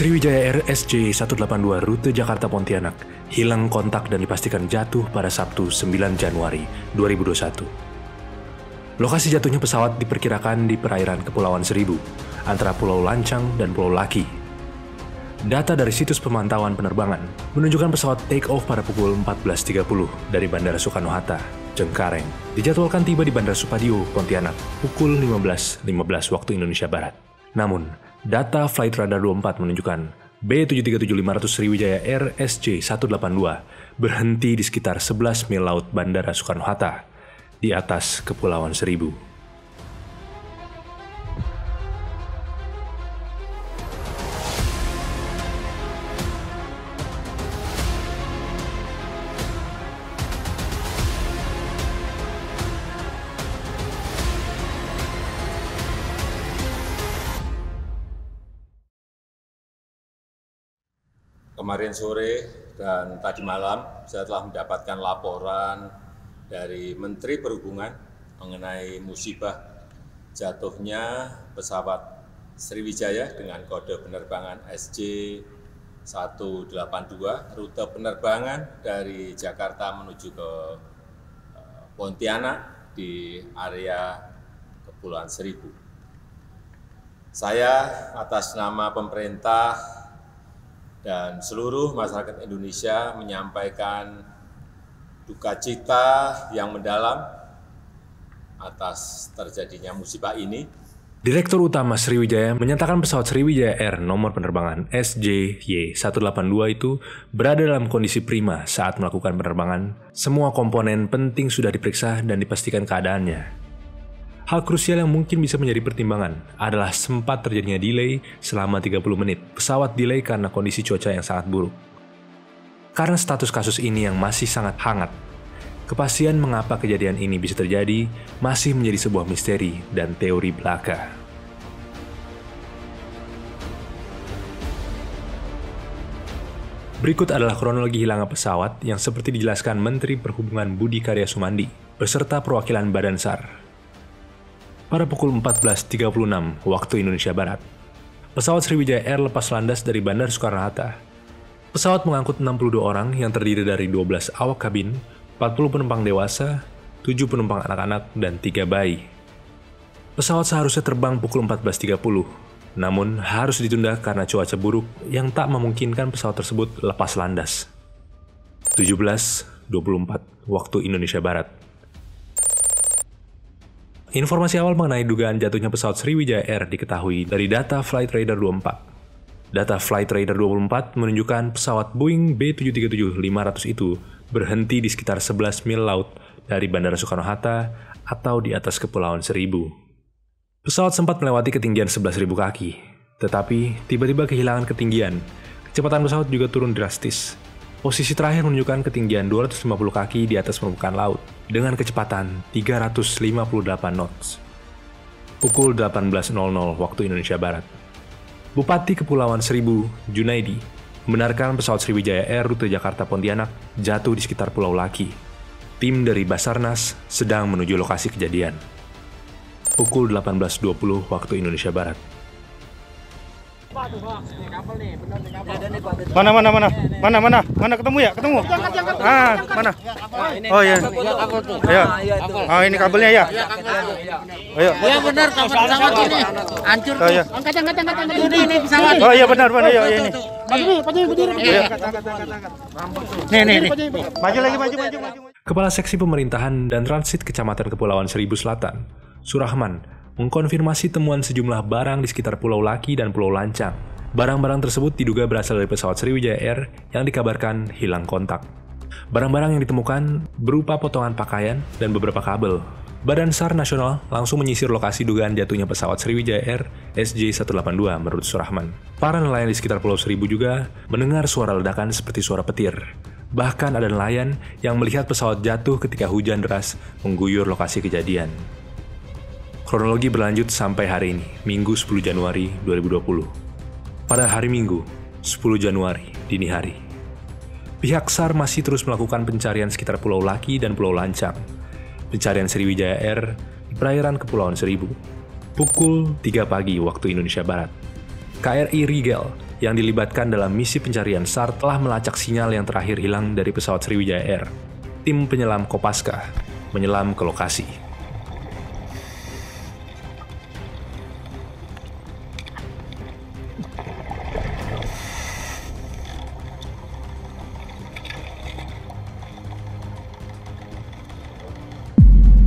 Sriwijaya Air SJ182 rute Jakarta Pontianak hilang kontak dan dipastikan jatuh pada Sabtu 9 Januari 2021. Lokasi jatuhnya pesawat diperkirakan di perairan Kepulauan Seribu, antara Pulau Lancang dan Pulau Laki. Data dari situs pemantauan penerbangan menunjukkan pesawat take off pada pukul 14.30 dari Bandara Soekarno-Hatta, Cengkareng. Dijadwalkan tiba di Bandara Supadio, Pontianak, pukul 15.15 waktu Indonesia Barat. Namun, data Flight Radar 24 menunjukkan B737-500 Sriwijaya Air SJ182 berhenti di sekitar 11 mil laut Bandara Soekarno-Hatta di atas Kepulauan Seribu. Kemarin sore dan tadi malam saya telah mendapatkan laporan dari Menteri Perhubungan mengenai musibah jatuhnya pesawat Sriwijaya dengan kode penerbangan SJ182 rute penerbangan dari Jakarta menuju ke Pontianak di area Kepulauan Seribu. Saya atas nama pemerintah dan seluruh masyarakat Indonesia menyampaikan duka cita yang mendalam atas terjadinya musibah ini. Direktur Utama Sriwijaya menyatakan pesawat Sriwijaya Air nomor penerbangan SJY182 itu berada dalam kondisi prima saat melakukan penerbangan. Semua komponen penting sudah diperiksa dan dipastikan keadaannya. Hal krusial yang mungkin bisa menjadi pertimbangan adalah sempat terjadinya delay selama 30 menit. Pesawat delay karena kondisi cuaca yang sangat buruk. Karena status kasus ini yang masih sangat hangat, kepastian mengapa kejadian ini bisa terjadi masih menjadi sebuah misteri dan teori belaka. Berikut adalah kronologi hilangnya pesawat yang seperti dijelaskan Menteri Perhubungan Budi Karya Sumandi beserta perwakilan Badan SAR. Pada pukul 14.36 waktu Indonesia Barat, pesawat Sriwijaya Air lepas landas dari Bandara Soekarno-Hatta. Pesawat mengangkut 62 orang yang terdiri dari 12 awak kabin, 40 penumpang dewasa, 7 penumpang anak-anak, dan 3 bayi. Pesawat seharusnya terbang pukul 14.30, namun harus ditunda karena cuaca buruk yang tak memungkinkan pesawat tersebut lepas landas. 17.24 waktu Indonesia Barat. Informasi awal mengenai dugaan jatuhnya pesawat Sriwijaya Air diketahui dari data Flight Radar 24. Data Flight Radar 24 menunjukkan pesawat Boeing B737-500 itu berhenti di sekitar 11 mil laut dari Bandara Soekarno-Hatta atau di atas Kepulauan Seribu. Pesawat sempat melewati ketinggian 11.000 kaki, tetapi tiba-tiba kehilangan ketinggian. Kecepatan pesawat juga turun drastis. Posisi terakhir menunjukkan ketinggian 250 kaki di atas permukaan laut dengan kecepatan 358 knots. Pukul 18.00 waktu Indonesia Barat. Bupati Kepulauan Seribu, Junaidi, membenarkan pesawat Sriwijaya Air rute Jakarta Pontianak jatuh di sekitar Pulau Laki. Tim dari Basarnas sedang menuju lokasi kejadian. Pukul 18.20 waktu Indonesia Barat. Mana ketemu ya? Ketemu. Mana? Oh iya. Ayo. Oh ini kabelnya ya. Ayo. Ya benar kabel pesawat ini. Hancur tuh. Angkat. Ini pesawat. Oh iya benar ya ini. Berdiri. Nih. Maju lagi. Kepala Seksi Pemerintahan dan Transit Kecamatan Kepulauan Seribu Selatan, Surahman, mengkonfirmasi temuan sejumlah barang di sekitar Pulau Laki dan Pulau Lancang. Barang-barang tersebut diduga berasal dari pesawat Sriwijaya Air yang dikabarkan hilang kontak. Barang-barang yang ditemukan berupa potongan pakaian dan beberapa kabel. Badan SAR Nasional langsung menyisir lokasi dugaan jatuhnya pesawat Sriwijaya Air SJ182 menurut Surahman. Para nelayan di sekitar Pulau Seribu juga mendengar suara ledakan seperti suara petir. Bahkan ada nelayan yang melihat pesawat jatuh ketika hujan deras mengguyur lokasi kejadian. Kronologi berlanjut sampai hari ini, Minggu 10 Januari 2020. Pada hari Minggu, 10 Januari, dini hari. Pihak SAR masih terus melakukan pencarian sekitar Pulau Laki dan Pulau Lancang. Pencarian Sriwijaya Air di perairan Kepulauan Seribu. Pukul 3 pagi waktu Indonesia Barat. KRI Rigel yang dilibatkan dalam misi pencarian SAR telah melacak sinyal yang terakhir hilang dari pesawat Sriwijaya Air. Tim penyelam Kopaska menyelam ke lokasi.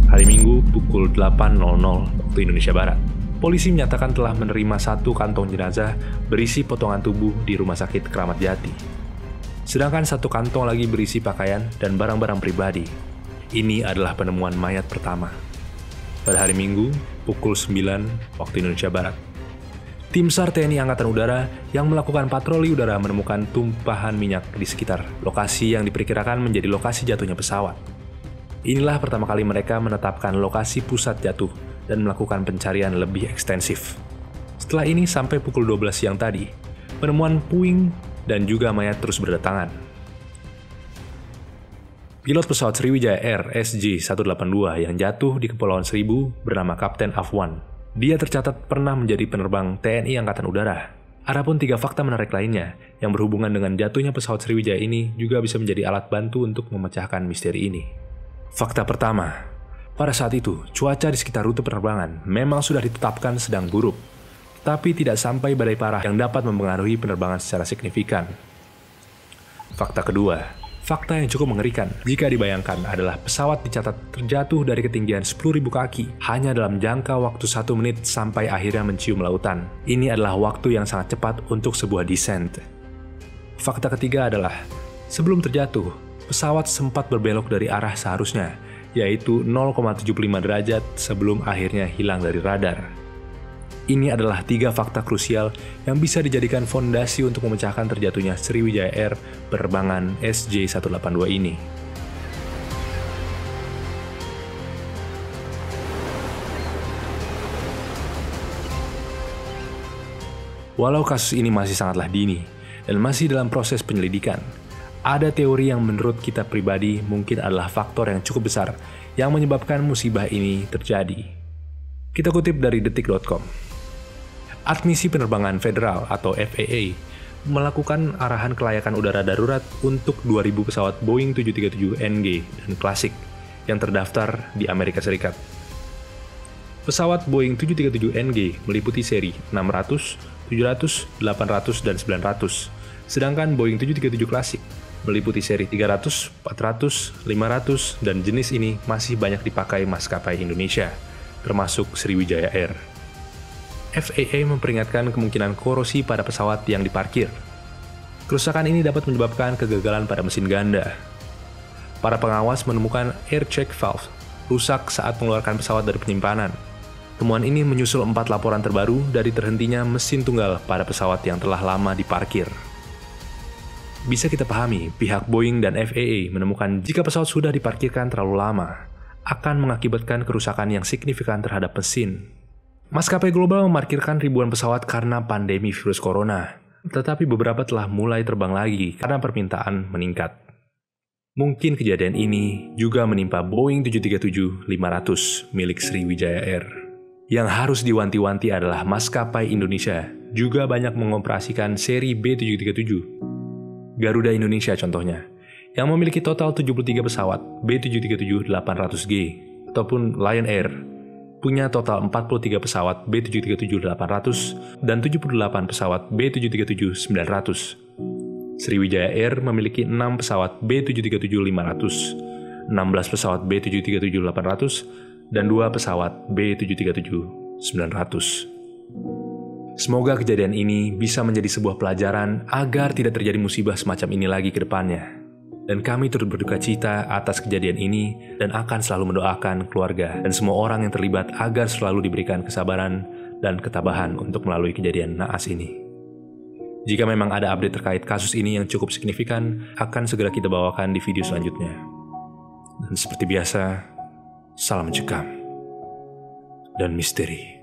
Hari Minggu pukul 8.00 waktu Indonesia Barat. Polisi menyatakan telah menerima 1 kantong jenazah berisi potongan tubuh di Rumah Sakit Kramat Jati. Sedangkan 1 kantong lagi berisi pakaian dan barang-barang pribadi. Ini adalah penemuan mayat pertama. Pada hari Minggu pukul 9 waktu Indonesia Barat. Tim SAR TNI Angkatan Udara yang melakukan patroli udara menemukan tumpahan minyak di sekitar lokasi yang diperkirakan menjadi lokasi jatuhnya pesawat. Inilah pertama kali mereka menetapkan lokasi pusat jatuh dan melakukan pencarian lebih ekstensif. Setelah ini sampai pukul 12 siang tadi, penemuan puing dan juga mayat terus berdatangan. Pilot pesawat Sriwijaya Air SJ182 yang jatuh di Kepulauan Seribu bernama Kapten Afwan. Dia tercatat pernah menjadi penerbang TNI Angkatan Udara. Adapun 3 fakta menarik lainnya yang berhubungan dengan jatuhnya pesawat Sriwijaya ini juga bisa menjadi alat bantu untuk memecahkan misteri ini. Fakta pertama, pada saat itu cuaca di sekitar rute penerbangan memang sudah ditetapkan sedang buruk, tapi tidak sampai badai parah yang dapat mempengaruhi penerbangan secara signifikan. Fakta kedua, fakta yang cukup mengerikan jika dibayangkan adalah pesawat dicatat terjatuh dari ketinggian 10.000 kaki hanya dalam jangka waktu 1 menit sampai akhirnya mencium lautan. Ini adalah waktu yang sangat cepat untuk sebuah descent. Fakta ketiga adalah, sebelum terjatuh, pesawat sempat berbelok dari arah seharusnya, yaitu 0,75 derajat sebelum akhirnya hilang dari radar. Ini adalah 3 fakta krusial yang bisa dijadikan fondasi untuk memecahkan terjatuhnya Sriwijaya Air penerbangan SJ182 ini. Walau kasus ini masih sangatlah dini dan masih dalam proses penyelidikan, ada teori yang menurut kita pribadi mungkin adalah faktor yang cukup besar yang menyebabkan musibah ini terjadi. Kita kutip dari detik.com. Admisi Penerbangan Federal atau FAA melakukan arahan kelayakan udara darurat untuk 2.000 pesawat Boeing 737NG dan Classic yang terdaftar di Amerika Serikat. Pesawat Boeing 737NG meliputi seri 600, 700, 800, dan 900, sedangkan Boeing 737 Classic meliputi seri 300, 400, 500, dan jenis ini masih banyak dipakai maskapai Indonesia, termasuk Sriwijaya Air. FAA memperingatkan kemungkinan korosi pada pesawat yang diparkir. Kerusakan ini dapat menyebabkan kegagalan pada mesin ganda. Para pengawas menemukan air check valve rusak saat mengeluarkan pesawat dari penyimpanan. Temuan ini menyusul 4 laporan terbaru dari terhentinya mesin tunggal pada pesawat yang telah lama diparkir. Bisa kita pahami, pihak Boeing dan FAA menemukan jika pesawat sudah diparkirkan terlalu lama, akan mengakibatkan kerusakan yang signifikan terhadap mesin. Maskapai global memarkirkan ribuan pesawat karena pandemi virus corona, tetapi beberapa telah mulai terbang lagi karena permintaan meningkat. Mungkin kejadian ini juga menimpa Boeing 737-500 milik Sriwijaya Air. Yang harus diwanti-wanti adalah maskapai Indonesia juga banyak mengoperasikan seri B737. Garuda Indonesia contohnya, yang memiliki total 73 pesawat B737-800G, ataupun Lion Air, punya total 43 pesawat B737-800 dan 78 pesawat B737-900. Sriwijaya Air memiliki 6 pesawat B737-500, 16 pesawat B737-800, dan 2 pesawat B737-900. Semoga kejadian ini bisa menjadi sebuah pelajaran agar tidak terjadi musibah semacam ini lagi ke depannya. Dan kami turut berduka cita atas kejadian ini dan akan selalu mendoakan keluarga dan semua orang yang terlibat agar selalu diberikan kesabaran dan ketabahan untuk melalui kejadian naas ini. Jika memang ada update terkait kasus ini yang cukup signifikan, akan segera kita bawakan di video selanjutnya. Dan seperti biasa, salam cekam dan misteri.